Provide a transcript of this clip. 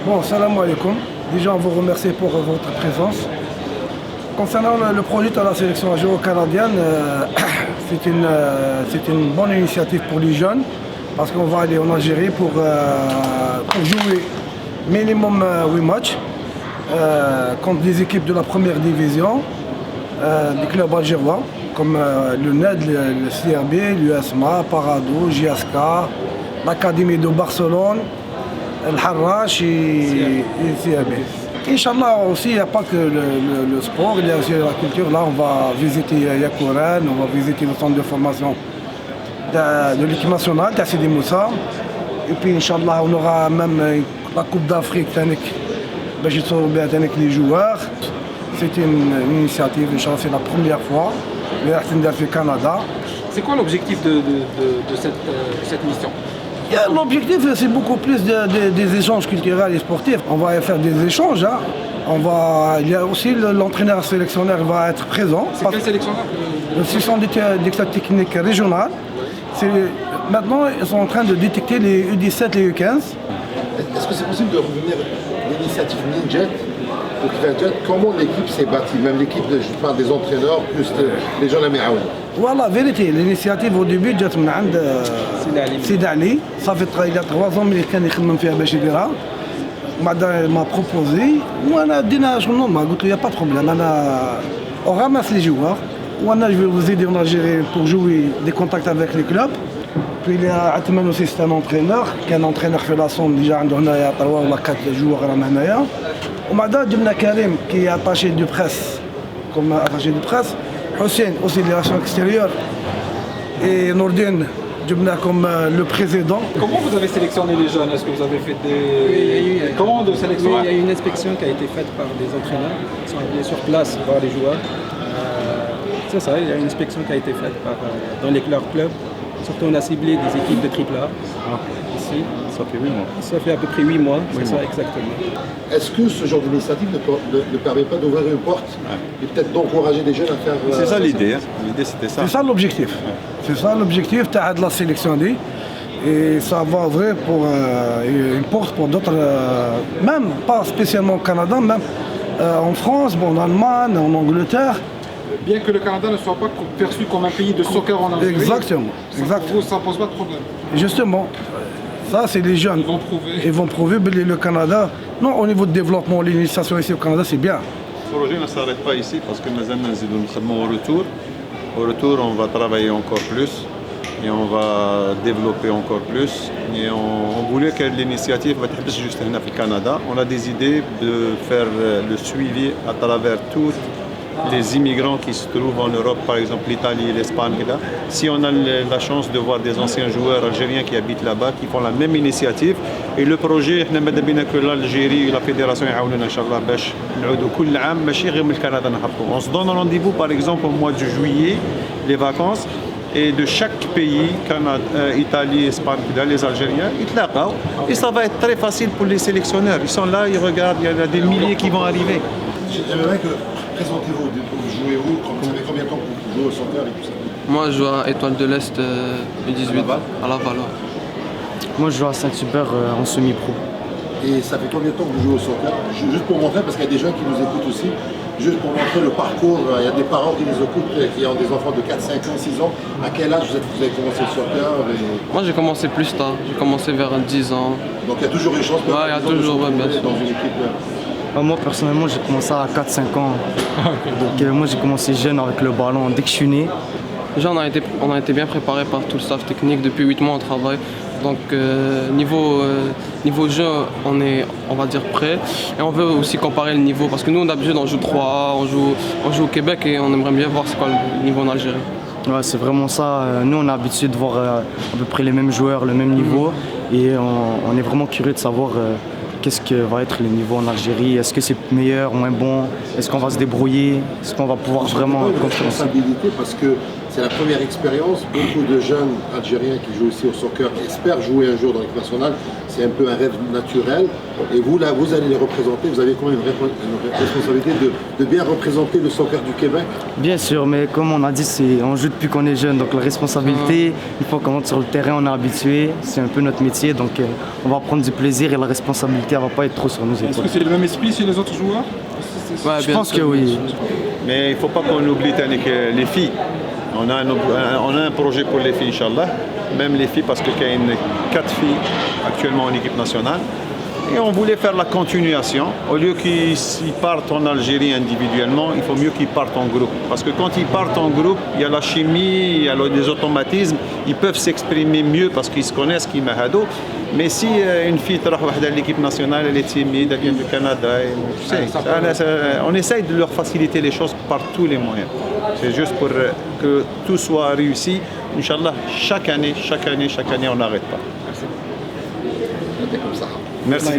Bon, salam alaikum. Déjà, on vous remercie pour votre présence. Concernant le projet de la sélection géo-canadienne, c'est une bonne initiative pour les jeunes parce qu'on va aller en Algérie pour jouer minimum 8 matchs contre des équipes de la première division, des clubs algérois comme le NED, le CRB, l'USMA, Parado, JSK, l'Académie de Barcelone, le Harrach et le CRB. Inch'Allah aussi, il n'y a pas que le sport, il y a aussi la culture. Là, on va visiter Yakouran, on va visiter le centre de formation de l'équipe nationale, Sidi Moussa. Et puis, Inch'Allah, on aura même la Coupe d'Afrique avec les joueurs. C'est une initiative, Inch'Allah, c'est la première fois. Le Canada. C'est quoi l'objectif de cette mission? L'objectif, c'est beaucoup plus des échanges culturels et sportifs. On va faire des échanges. Hein. Il y a aussi l'entraîneur sélectionneur va être présent. C'est quel sélectionneur? Ce sont des directeurs techniques régionales. Maintenant, ils sont en train de détecter les U17 et les U15. Est-ce que c'est possible de revenir à l'initiative Ninjet ou Kirajet? Comment l'équipe s'est bâtie? Même l'équipe, je parle des entraîneurs, plus les gens de la Méaoui. Voilà, vérité. L'initiative au début, جات من عند سيد علي. Ça fait il y a 3 ans qu'il كان يخدم فيها باش يديرها. بعد m'a proposé. وانا دينا شنو ما قلت له يا با de problème. On ramasse les joueurs. Je vais vous aider en Algérie pour jouer des contacts avec les clubs. Puis il y a Atman aussi, c'est un entraîneur, qui est un entraîneur fait la somme déjà عنده هنايا 3 ولا 4 joueurs راهم هنايا. وبعد جبنا كريم qui est attaché de presse, comme attaché de presse. Hussein aussi des relations extérieures. Et Nourdine, جبنا comme le président. Comment vous avez sélectionné les jeunes? Est-ce que vous avez fait des commandes de sélection? Il y a une inspection qui a été faite par des entraîneurs qui sont allés sur place voir les joueurs. C'est ça, il y a une inspection qui a été faite dans leurs clubs. Surtout, on a ciblé des équipes de AAA ici. Ça fait 8 mois. Ça fait à peu près 8 mois, c'est ça exactement. Est-ce que ce genre d'initiative ne permet pas d'ouvrir une porte et peut-être d'encourager des jeunes à faire... C'est ça l'idée. L'idée, c'était ça. C'est ça l'objectif. C'est ça l'objectif de la sélection. Et ça va ouvrir pour une porte pour d'autres, même pas spécialement au Canada, même en France, en Allemagne, en Angleterre. Bien que le Canada ne soit pas perçu comme un pays de soccer en Algérie. Exactement. Pour vous, ça ne pose pas de problème. Justement, ça c'est les jeunes. Ils vont prouver que le Canada, non au niveau de développement, l'initiation ici au Canada c'est bien. Le projet ne s'arrête pas ici parce que nous au retour. Au retour, on va travailler encore plus et on va développer encore plus. Et on voulait que l'initiative va être juste au Canada. On a des idées de faire le suivi à travers toutes les immigrants qui se trouvent en Europe, par exemple l'Italie, l'Espagne. Si on a la chance de voir des anciens joueurs algériens qui habitent là-bas, qui font la même initiative, et le projet, que l'Algérie et la fédération on se donne rendez-vous par exemple au mois de juillet, les vacances, et de chaque pays, Canada, Italie, Espagne, les Algériens, ils te et ça va être très facile pour les sélectionneurs. Ils sont là, ils regardent, il y en a des milliers qui vont arriver. J'aimerais que présentez-vous, vous jouez où, vous avez combien de temps pour jouer au soccer et tout ça? Moi je joue à Étoile de l'Est U18 à Laval. Moi je joue à Saint-Hubert en semi-pro. Et ça fait combien de temps que vous jouez au soccer? Juste pour montrer, parce qu'il y a des gens qui nous écoutent aussi, juste pour montrer le parcours, il y a des parents qui nous écoutent, qui ont des enfants de 4, 5 ans, 6 ans. À quel âge vous avez commencé le soccer? Moi j'ai commencé plus tard, j'ai commencé vers 10 ans. Donc il y a toujours une chance de il y a toujours, bien sûr. dans une équipe. Moi personnellement j'ai commencé à 4-5 ans. Donc moi j'ai commencé jeune avec le ballon dès que je suis né. Déjà on a été bien préparé par tout le staff technique, depuis 8 mois on travaille. Donc niveau jeu on va dire prêt. Et on veut aussi comparer le niveau parce que nous d'habitude on joue 3A, on joue au Québec et on aimerait bien voir c'est quoi le niveau en Algérie. Ouais, c'est vraiment ça. Nous on a l'habitude de voir à peu près les mêmes joueurs, le même niveau. Et on est vraiment curieux de savoir qu'est-ce que va être le niveau en Algérie. Est-ce que c'est meilleur, moins bon? Est-ce qu'on va se débrouiller? Est-ce qu'on va pouvoir vraiment... responsabilité parce que c'est la première expérience. Beaucoup de jeunes Algériens qui jouent ici au soccer espèrent jouer un jour dans l'équipe nationale. C'est un peu un rêve naturel. Et vous, là, vous allez les représenter. Vous avez quand même une responsabilité de bien représenter le soccer du Québec. Bien sûr, mais comme on a dit, on joue depuis qu'on est jeune, donc la responsabilité, une fois qu'on monte sur le terrain, on est habitué, c'est un peu notre métier, donc on va prendre du plaisir et la responsabilité, elle ne va pas être trop sur nos épaules. Est-ce que c'est le même esprit chez les autres joueurs? Ouais, Je pense que oui. Mais il ne faut pas qu'on oublie Tannick, les filles. On a un projet pour les filles, Inch'Allah. Même les filles, parce qu'il y a 4 filles actuellement en équipe nationale. Et on voulait faire la continuation. Au lieu qu'ils partent en Algérie individuellement, il faut mieux qu'ils partent en groupe. Parce que quand ils partent en groupe, il y a la chimie, il y a les automatismes. Ils peuvent s'exprimer mieux parce qu'ils se connaissent, qui mahado. Mais si une fille de l'équipe nationale, elle est timide, elle vient du Canada, on essaye de leur faciliter les choses par tous les moyens. C'est juste pour que tout soit réussi. Inch'Allah, chaque année, on n'arrête pas. Comme ça. Merci.